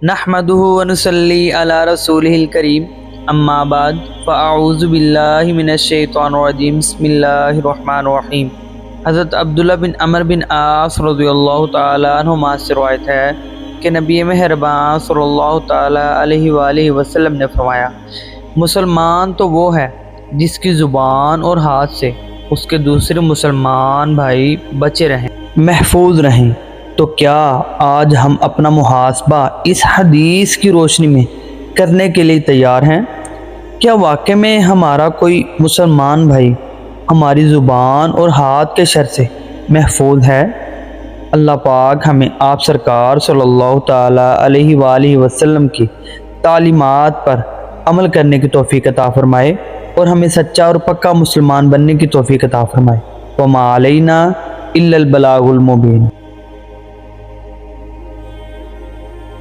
نحمده ونصلي على رسوله الكريم اما بعد فاعوذ باللہ من الشیطان الرجیم بسم اللہ الرحمن الرحیم۔ حضرت عبداللہ بن عمر بن عاص رضی اللہ تعالیٰ عنہما سے روایت ہے کہ نبی مہربان صلی اللہ تعالیٰ علیہ وآلہ وسلم نے فرمایا، مسلمان تو وہ ہے جس کی زبان اور ہاتھ سے اس کے دوسرے مسلمان بھائی بچے رہیں، محفوظ رہیں۔ تو کیا آج ہم اپنا محاسبہ اس حدیث کی روشنی میں کرنے کے لیے تیار ہیں؟ کیا واقع میں ہمارا کوئی مسلمان بھائی ہماری زبان اور ہاتھ کے شر سے محفوظ ہے؟ اللہ پاک ہمیں آپ سرکار صلی اللہ تعالیٰ علیہ وآلہ وسلم کی تعلیمات پر عمل کرنے کی توفیق عطا فرمائے اور ہمیں سچا اور پکا مسلمان بننے کی توفیق عطا فرمائے۔ وما علینا الا البلاغ المبین۔